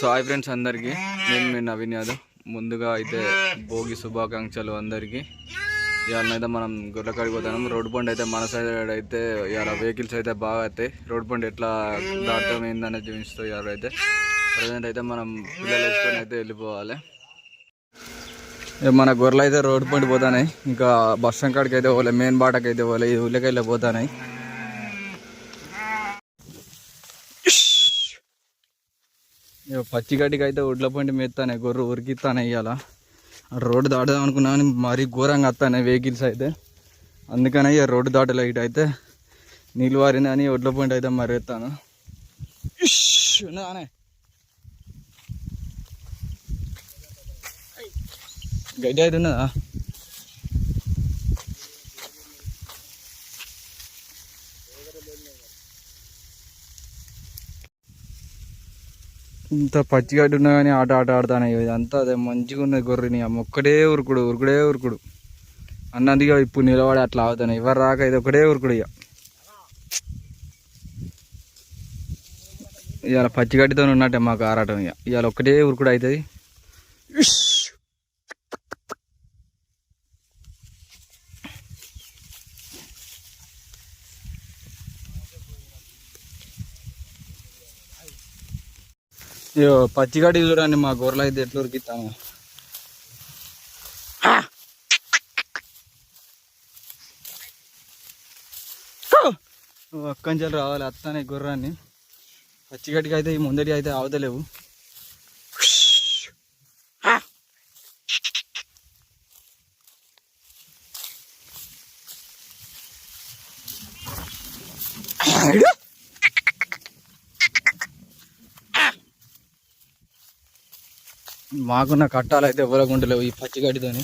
So hi friends అందరికీ, నేను మీ నవీన్ యాదవ్. ముందుగా అయితే భోగి శుభాకాంక్షలు అందరికీ. ఇవాళనైతే మనం గొర్రెకాడికి పోతాం. రోడ్డు పండు అయితే మన సైడ్ అయితే ఇవాళ వెహికల్స్ అయితే బాగా అవుతాయి. రోడ్డు పండు ఎట్లా దాటం ఏందనేది చూపిస్తూ ఇవాళ అయితే ప్రజెంట్ అయితే మనం పిల్లలు వేసుకొని అయితే వెళ్ళిపోవాలి. మన గొర్రెలు అయితే రోడ్డు పండు పోతాయి. ఇంకా బస్ స్టాండ్ కాడికి అయితే పోలే, మెయిన్ బాటకి అయితే పోలే, ఈ ఊళ్ళకి వెళ్ళి పోతాయి. పచ్చిగడ్డికి అయితే ఒడ్ల పండి మెత్తానే గొర్రె ఉరికిస్తానే ఇవాళ. రోడ్డు దాటుదాం అనుకున్నా కానీ మరీ ఘోరంగా వస్తానే వెహికల్స్ అయితే, అందుకని ఇక రోడ్డు దాటలే. ఇటు అయితే నీళ్ళు వారిందని ఒడ్ల పండి అయితే మరి ఎత్తాను. గడ్డి అయితే ఉన్నదా? ఇంత పచ్చిగడ్డి ఉన్నా కానీ ఆట ఆడతాను. ఇదంతా అదే మంచిగా ఉన్నది గొర్రెని. ఒక్కడే ఉరుకుడు అన్నదిగా ఇప్పుడు నిలబడి అట్లా అవుతాను. ఎవరు రాక ఇది ఒకటే ఉరుకుడు. ఇవాళ పచ్చిగడ్డితో ఉన్నట్టే మాకు ఆరాటం. ఇవాళ ఒక్కటే ఉరుకుడు అవుతుంది. పచ్చిగడ్డి చూడండి, మా గొర్రెలు అయితే ఎట్లా ఉరికిస్తాను. అక్కంచెలు రావాలి అత్తానే గొర్రాన్ని. పచ్చిగడ్డికి అయితే ఈ ముందటి అయితే అవతలేవు. మాకున్న కట్టాలు అయితే ఎవరికి ఉండలేవు ఈ పచ్చిగడ్డితోని.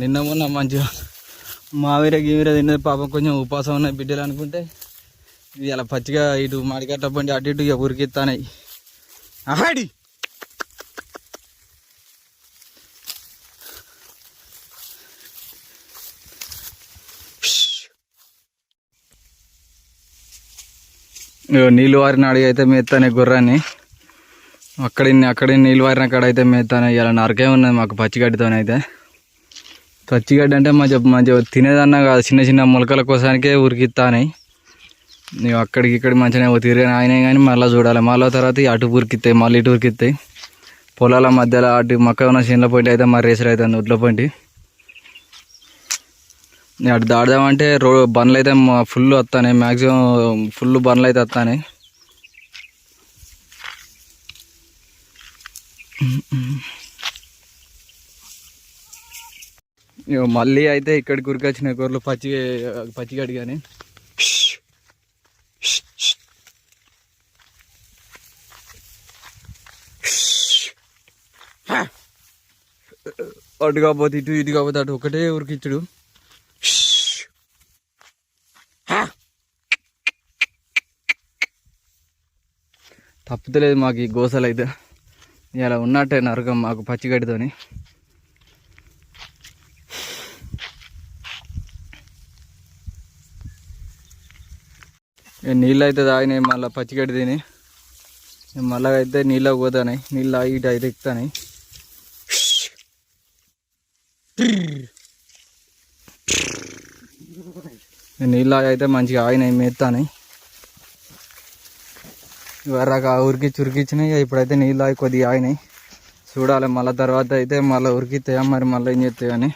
నిన్న మొన్న మంచిగా మావిర గీవిర తిన్నది పాపం, కొంచెం ఉపాసం ఉన్నాయి బిడ్డలు అనుకుంటే ఇలా పచ్చిగా ఇటు మాడికట్ట పండి అటు ఇటు ఉరికిస్తానాయి. ఆడి నీళ్ళు వారిన అడిగి అయితే మెత్తానే గుర్రాన్ని. అక్కడ నీళ్ళు వారిన కాడ అయితే మెత్తానే. ఇలా నరకే ఉన్నది మాకు పచ్చిగడ్డితోనైతే. పచ్చిగడ్డి అంటే మంచిగా తినేదన్నా కాదు, చిన్న చిన్న మొలకల కోసానికే ఉరికిస్తానాయి. నువ్వు అక్కడికి మంచిగా తిరిగిన అయినాయి కానీ మళ్ళీ చూడాలి. మళ్ళీ తర్వాత అటు ఉరికిస్తాయి, మళ్ళీ ఇటు ఉరికిస్తాయి. పొలాల మధ్యలో అటు మొక్క ఉన్న చిన్న పొంటి అయితే మరి రేసులు అవుతుంది ఉడ్ల పొంటి. అటు దాడదామంటే బండ్లు అయితే ఫుల్ వస్తాయి, మ్యాక్సిమం ఫుల్ బండ్లు అయితే వస్తాయి. మళ్ళీ అయితే ఇక్కడికి ఉరికొచ్చిన గొర్రెలు పచ్చిగడ్డి కానీ అటు కాకపోతే ఇటు కాకపోతే అటు ఒకటే ఉరికిచ్చుడు. తప్పుతలేదు మాకు ఈ గోసలు అయితే. ఇలా ఉన్నట్టే నరకం మాకు పచ్చిగడ్డితోని. నీళ్ళు అయితే తాగినాయి, మళ్ళీ పచ్చిగడ్డి తిని మళ్ళీ అయితే నీళ్ళకి పోతాయి. నీళ్ళు తాగి ఇటు అయితే ఎక్కుతాయి. నీళ్ళు అయితే మంచిగా ఆగినాయి, మెత్తాయి. ఇవరాక ఉరికిచ్చినాయి. ఇప్పుడైతే నీళ్ళు ఆగి కొద్దిగా ఆగినాయి. చూడాలి మళ్ళీ తర్వాత అయితే మళ్ళీ ఉరికిస్తాయా మరి మళ్ళీ ఏం చేస్తాయి అని.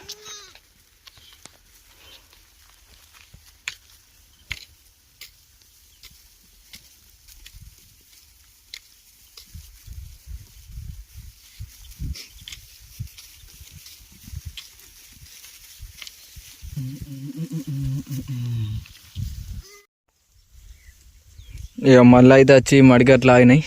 ఇక మళ్ళీ అయితే వచ్చి మడిగట్లు ఆగినాయి.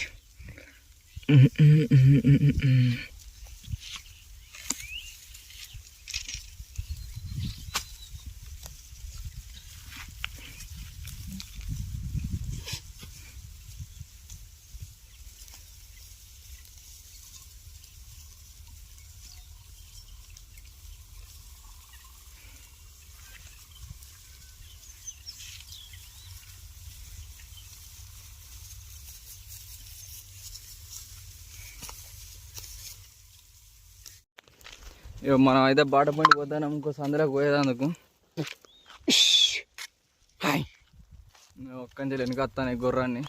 ఇక మనం అయితే బాట పండి పోతాం ఇంకో సందులోకి పోయేదందుకు. ఒక్కంచెలు వెనక వస్తాను ఈ గుర్రాన్ని.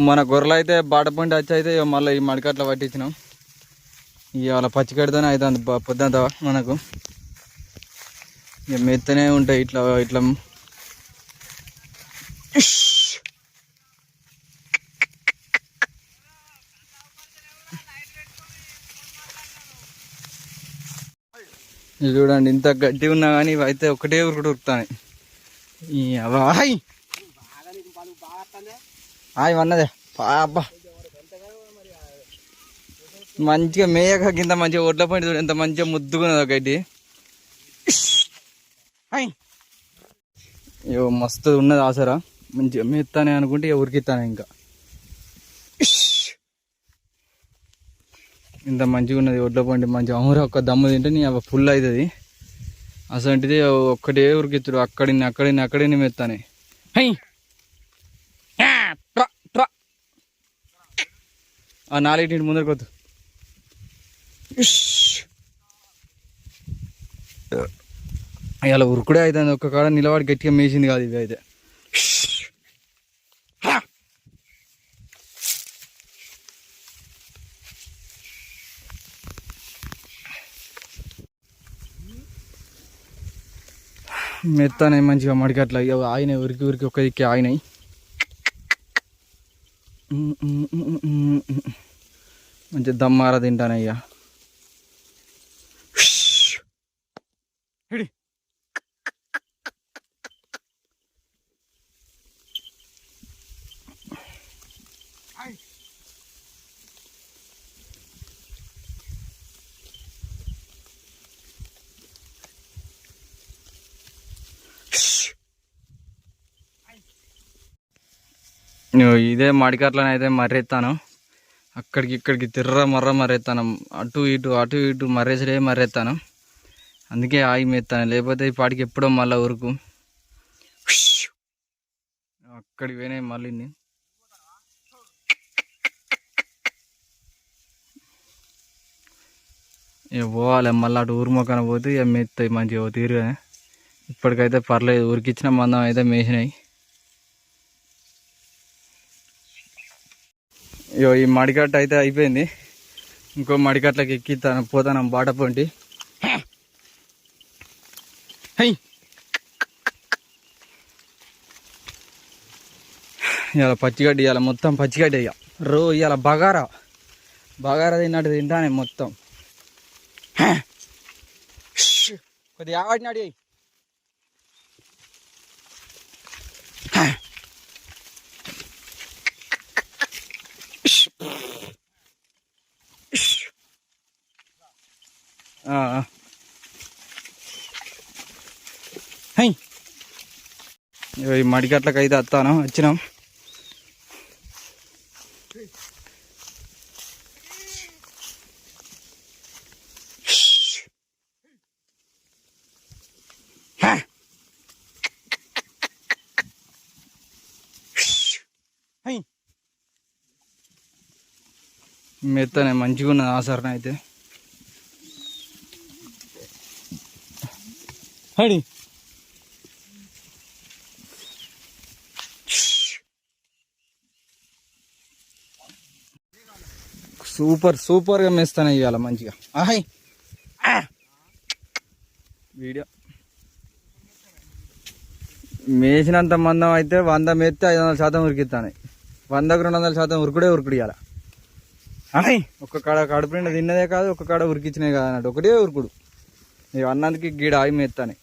మన గొర్రెలు అయితే బాట పండి వచ్చి అయితే మళ్ళీ ఈ మడికట్ల పట్టించినాం. ఇవాళ పచ్చికడితోనే అవుతుంది పొద్దుంత మనకు. ఇక మెత్తనే ఉంటాయి ఇట్లా ఇట్లా. ఇది చూడండి ఇంత గట్టి ఉన్నా కానీ ఇవి అయితే ఒకటే ఉరుకుడు ఉరుకుతాయి. హాయ్ హాయ్ అన్నదే పాప మంచిగా మేయక కింద మంచిగా ఒడ్ల పండి చూడు ఎంత మంచిగా ముద్దుకున్నది గడ్డి. ఇగో మస్తు ఉన్నది ఆసరా మంచిగా మేస్తానే అనుకుంటే ఇక ఉరికిస్తానే ఇంకా. ఇంత మంచిగా ఉన్నది ఒడ్ల పండి మంచిగా అమూర ఒక్క దమ్ము తింటే నీ అవి ఫుల్ అవుతుంది. అసంటిది ఒక్కటే ఉరికిత్తుడు అక్కడిని మెత్తానే. ఆ 4 ముందరికి వద్దు. ఇలా ఉరుకుడే అవుతుంది ఒక్క కాడ నిలబడి గట్టిగా మేసింది కాదు ఇవి అయితే. మెత్తనే మంచిగా మడికట్లా ఆయన ఉరికి ఒక్క దిక్కి ఆయనయి. మంచిగా దమ్మారా తింటానయ్యా. ఇదే మడికట్లను అయితే మర్రెత్తాను. అక్కడికి ఇక్కడికి మర్రెత్తాను. అటు ఇటు మర్రెత్తాను. అందుకే ఆగి మెత్తాను. లేకపోతే ఈ పాటికి ఎప్పుడో మళ్ళీ ఉరుకు అక్కడికి పోయినాయి మళ్ళీ. ఇక పోవాలి మళ్ళీ అటు ఊరు మొక్కన పోతే ఇక మెత్తాయి మంచిగా తీరుగా. ఇప్పటికైతే పర్లేదు ఉరికిచ్చిన మందం అయితే మేసినాయి. ఇగో ఈ మడికట్ట అయితే అయిపోయింది. ఇంకో మడికట్లకి ఎక్కిస్తాను పోతాను బాట పండి. ఇవాళ పచ్చిగడ్డి ఇవాళ మొత్తం పచ్చిగడ్డి ఇక ఇవాళ బగారా తిన్నట్టు తింటానే మొత్తం. కొద్దిగా ఆడినాడు. ఈ మడికట్లకి అయితే వచ్చినాం. మెత్తనే మంచిగా ఉన్నది ఆసరణ అయితే. హడి సూపర్గా మేస్తాను ఇవాళ మంచిగా. వీడియో మేసినంత మందం అయితే 100 మేస్తే 500% ఉరికిస్తాను. 100కు 200% ఉరుకుడే ఇవాళ. ఒక్క కాడ కడుపు నిండా తిన్నదే కాదు, ఒక్క కాడ ఉరికిచ్చినదే కాదు అన్నట్టు ఒకటే ఉరుకుడు. ఇక అన్నందుకు గీడ ఆగి మేస్తాను.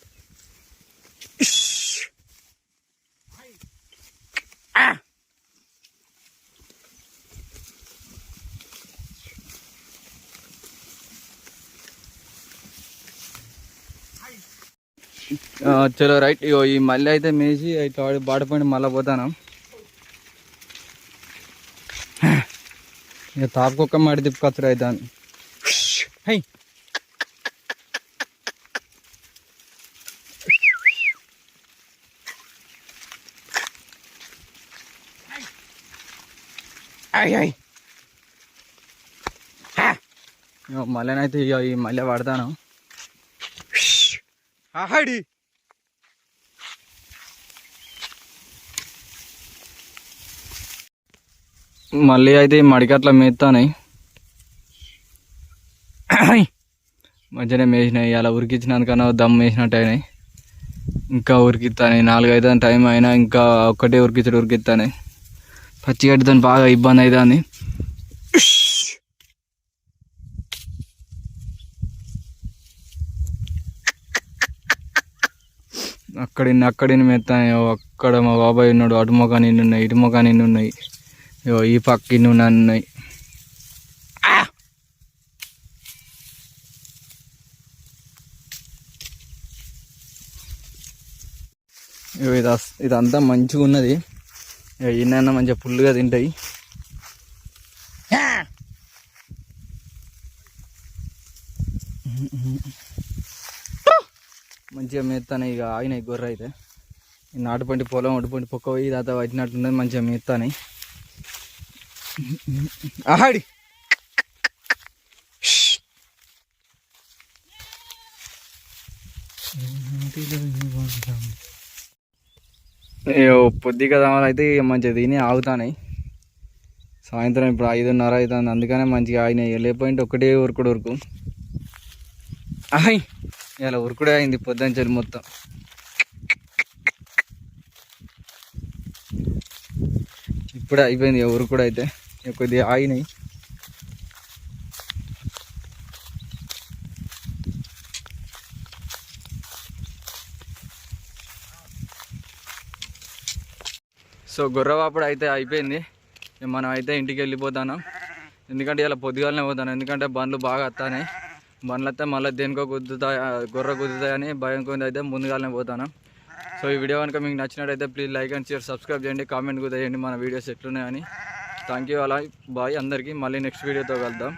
చలో రైట్. ఇగో ఈ మళ్ళీ అయితే మేసి ఇట్లా బాటపండి మళ్ళీ పోతాను. ఇక తాపకొక్క మడి తిప్పుకొచ్చుడు అవుతాను. హై మళ్ళీనైతే ఇక ఈ మళ్ళీ పడతాను. మళ్ళీ అయితే ఈ మడికట్ల మేస్తాయి మంచిగానే మేసినాయి. అలా ఉరికించినందుకన్నా దమ్ వేసినట్టు అయినాయి. ఇంకా ఉరికిస్తాను 4-5 టైం అయినా ఇంకా ఒక్కటే ఉరికిస్తాను. పచ్చిగడ్డితో బాగా ఇబ్బంది అవుతుంది. అక్కడిని మెత్తాను. అక్కడ మా బాబాయ్ ఉన్నాడు. అటు మొఖాన్ని ఇన్ని ఉన్నాయి, ఇటు మొఖాన్ని ఇన్ని ఉన్నాయి, ఈ పక్క ఇన్ని ఉన్నాయి. ఇదంతా మంచిగా ఉన్నది. ఈయన మంచిగా ఫుల్గా తింటాయి. మంచిగా మేస్తాను. ఇక ఆయన గొర్రె అయితే నాటుపంటి పొలం అటుపంటి పొక్క పోయి దాకా వచ్చినట్టున్నది. మంచిగా మేస్తాను. ఆహాడి పొద్దు కదా అయితే మంచిగా తిని ఆగుతాయి. సాయంత్రం ఇప్పుడు 5:30 అవుతుంది. అందుకనే మంచిగా ఆగినాయి. లేకపోయింటే ఒకటే ఉరుకు ఇలా ఉరుకుడే అయింది పొద్దుంచెలు మొత్తం. ఇప్పుడే అయిపోయింది ఉరుకుడు అయితే. కొద్దిగా ఆగినాయి. సో గొర్రెవాపుడు అయితే అయిపోయింది. మనం అయితే ఇంటికి వెళ్ళిపోతాను. ఎందుకంటే ఇలా పొద్దుగాలనే పోతాను. ఎందుకంటే బండ్లు బాగా వస్తాయి. బండ్లు వస్తే మళ్ళీ దేనికో గుద్దుతాయి, గొర్రె గుద్దుతాయని భయం కొంది అయితే ముందుగానే పోతాను. సో ఈ వీడియో కనుక మీకు నచ్చినట్టయితే please like and share, subscribe చేయండి, కామెంట్ కూడా చేయండి మన వీడియోస్ ఎట్లున్నాయని. Thank you. అలా బాయ్ అందరికీ. మళ్ళీ నెక్స్ట్ వీడియోతో కలుద్దాం.